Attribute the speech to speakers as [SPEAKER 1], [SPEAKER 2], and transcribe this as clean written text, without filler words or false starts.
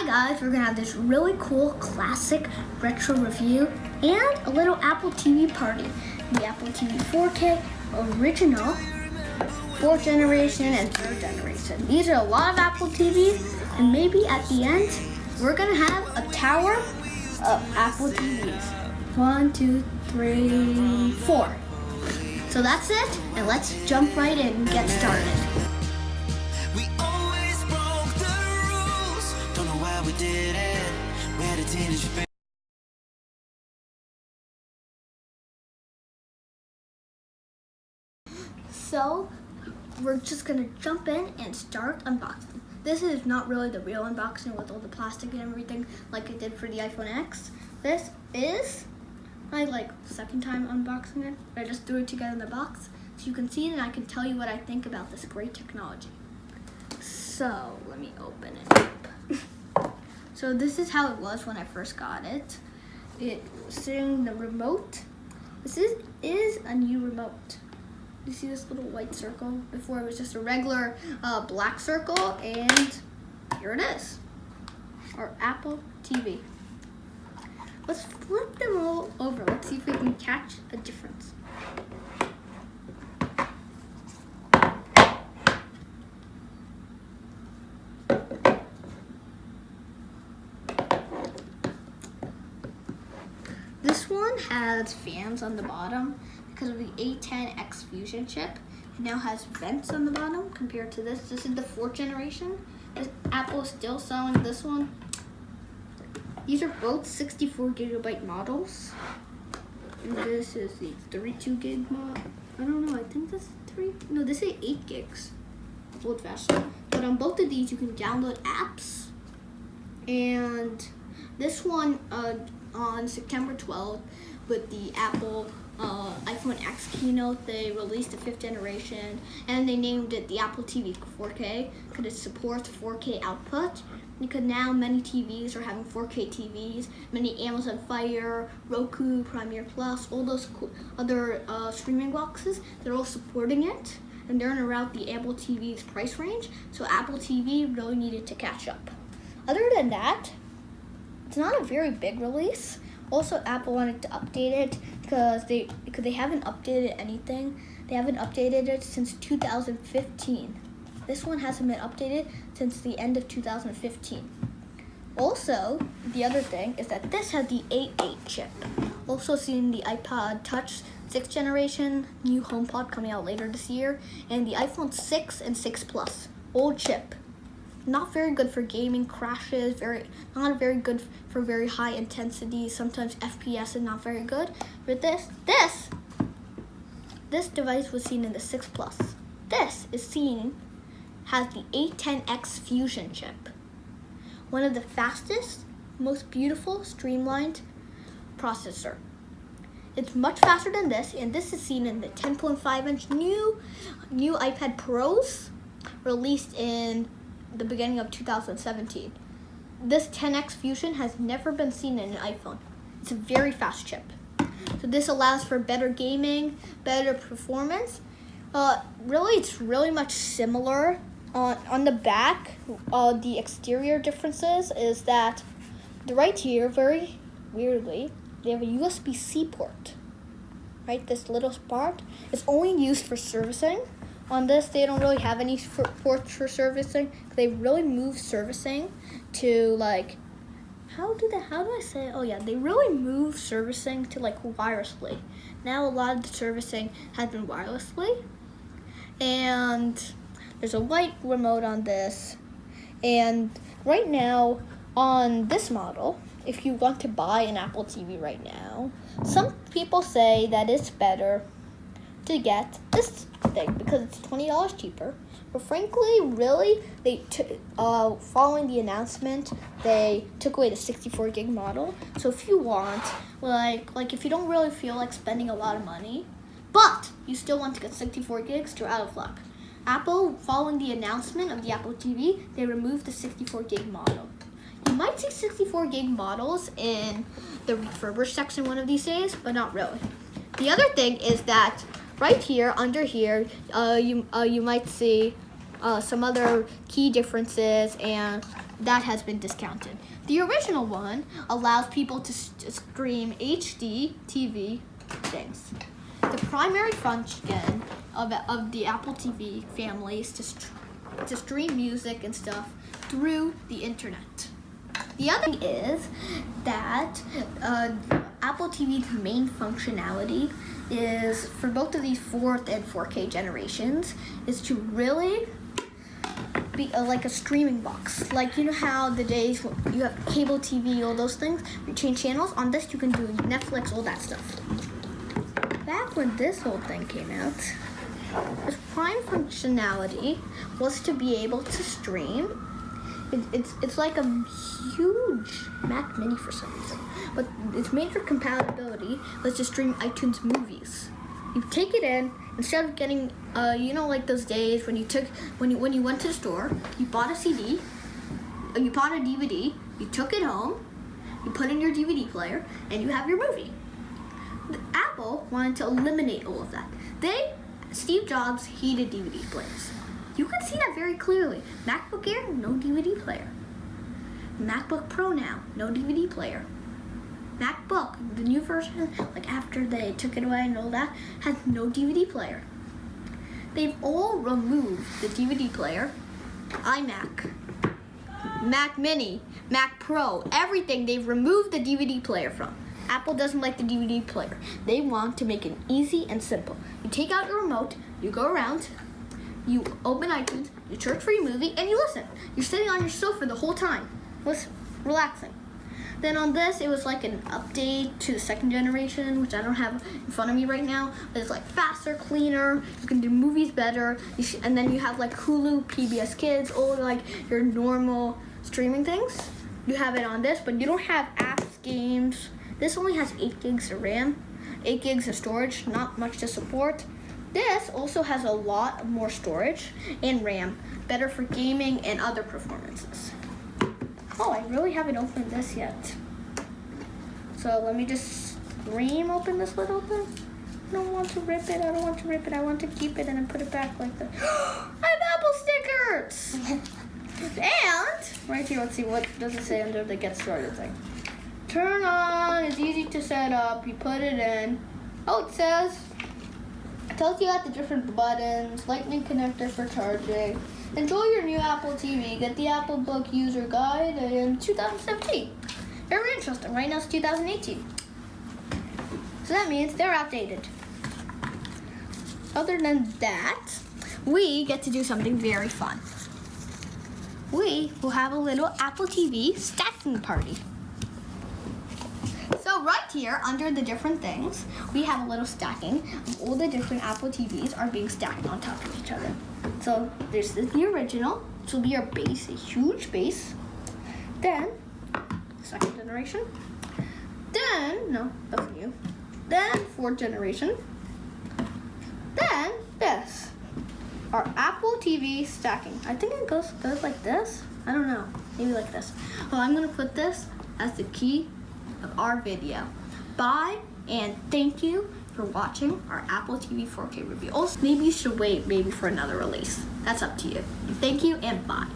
[SPEAKER 1] Hi guys, we're gonna have this really cool classic retro review and a little Apple TV party. The Apple TV 4K original, 4th generation and 3rd generation. These are a lot of Apple TVs, and maybe at the end we're gonna have a tower of Apple TVs. 1, 2, 3, 4. So that's it, and let's jump right in and get started.
[SPEAKER 2] We did it. We had a teenage baby.
[SPEAKER 1] So we're just gonna jump in and start unboxing. This is not really the real unboxing with all the plastic and everything like I did for the iPhone X. This is my second time unboxing it. I just threw it together in the box so you can see it and I can tell you what I think about this great technology. So let me open it up. So this is how it was when I first got it. It was sitting in the remote. This is a new remote. You see this little white circle? Before it was just a regular black circle, and here it is, our Apple TV. Let's flip them all over. Let's see if we can catch a difference. This one has fans on the bottom because of the A10X Fusion chip. It now has vents on the bottom compared to this. This is the 4th generation. Apple is still selling this one. These are both 64 gigabyte models. And this is the 32 gig mod. I don't know, I think this is 3. No, this is 8 gigs. Old fashioned. But on both of these, you can download apps. And this one, on September 12th, with the Apple iPhone X keynote, they released the 5th generation, and they named it the Apple TV 4K because it supports 4K output. Because now many TVs are having 4K TVs, many Amazon Fire, Roku, Premiere Plus, all those other streaming boxes, they're all supporting it, and they're in around the Apple TV's price range, so Apple TV really needed to catch up. Other than that, it's not a very big release. Also, Apple wanted to update it because they haven't updated anything. They haven't updated it since 2015. This one hasn't been updated since the end of 2015. Also, the other thing is that this has the A8 chip. Also seen the iPod Touch 6th generation, new HomePod coming out later this year, and the iPhone 6 and 6 Plus, old chip. Not very good for gaming, crashes, not very good for very high intensity. Sometimes FPS is not very good. But this device was seen in the 6 Plus. This has the A10X Fusion chip. One of the fastest, most beautiful, streamlined processor. It's much faster than this, and this is seen in the 10.5-inch new iPad Pros released in the beginning of 2017. This 10X Fusion has never been seen in an iPhone. It's a very fast chip. So this allows for better gaming, better performance. It's really much similar. On the back, the exterior differences is that right here, very weirdly, they have a USB-C port. Right, this little part is only used for servicing. On this, they don't really have any ports for servicing. They really move servicing to they really move servicing to wirelessly. Now a lot of the servicing has been wirelessly, and there's a white remote on this. And right now on this model, if you want to buy an Apple TV right now, some people say that it's better to get this thing because it's $20 cheaper. But frankly, really, following the announcement, they took away the 64 gig model. So if you want, if you don't really feel like spending a lot of money, but you still want to get 64 gigs, you're out of luck. Apple, following the announcement of the Apple TV, they removed the 64 gig model. You might see 64 gig models in the refurbished section one of these days, but not really. The other thing is that right here, under here, you might see some other key differences, and that has been discounted. The original one allows people to stream HD TV things. The primary function of the Apple TV family is to stream music and stuff through the internet. The other thing is that Apple TV's main functionality is, for both of these 4th and 4K generations, is to really be like a streaming box. Like, you know how the days when you have cable TV, all those things, you change channels? On this you can do Netflix, all that stuff. Back when this whole thing came out, its prime functionality was to be able to stream. It's like a huge Mac Mini for some reason, but its major compatibility was to stream iTunes movies. You take it in, instead of getting, like those days when you went to the store, you bought a CD, you bought a DVD, you took it home, you put in your DVD player, and you have your movie. Apple wanted to eliminate all of that. Steve Jobs hated DVD players. You can see that very clearly. MacBook Air, no DVD player. MacBook Pro now, no DVD player. MacBook, the new version, like after they took it away and all that, has no DVD player. They've all removed the DVD player. iMac, Mac Mini, Mac Pro, everything they've removed the DVD player from. Apple doesn't like the DVD player. They want to make it easy and simple. You take out your remote, you go around, you open iTunes, you search for your movie, and you listen. You're sitting on your sofa the whole time, relaxing. Then on this, it was like an update to the 2nd generation, which I don't have in front of me right now. But it's like faster, cleaner. You can do movies better. And then you have like Hulu, PBS Kids, all like your normal streaming things. You have it on this, but you don't have apps, games. This only has 8 gigs of RAM, 8 gigs of storage, not much to support. This also has a lot more storage and RAM, better for gaming and other performances. Oh, I really haven't opened this yet. So let me just open this little thing. I don't want to rip it, I want to keep it and then put it back like that. I have Apple stickers! And, right here, let's see, what does it say under the get started thing? Turn on, it's easy to set up, you put it in. Oh, it tells you at the different buttons, lightning connector for charging. Enjoy your new Apple TV. Get the Apple Book User Guide in 2017. Very interesting. Right now it's 2018. So that means they're outdated. Other than that, we get to do something very fun. We will have a little Apple TV stacking party. So right here, under the different things, we have a little stacking of all the different Apple TVs are being stacked on top of each other. So there's the original, which will be our base, a huge base. Then, 2nd generation. Then, no, that's new. Then, 4th generation. Then, this, our Apple TV stacking. I think it goes like this. I don't know, maybe like this. Well, I'm gonna put this as the key of our video. Bye, and thank you for watching our Apple TV 4K review. Also, maybe you should wait for another release. That's up to you. Thank you, and bye.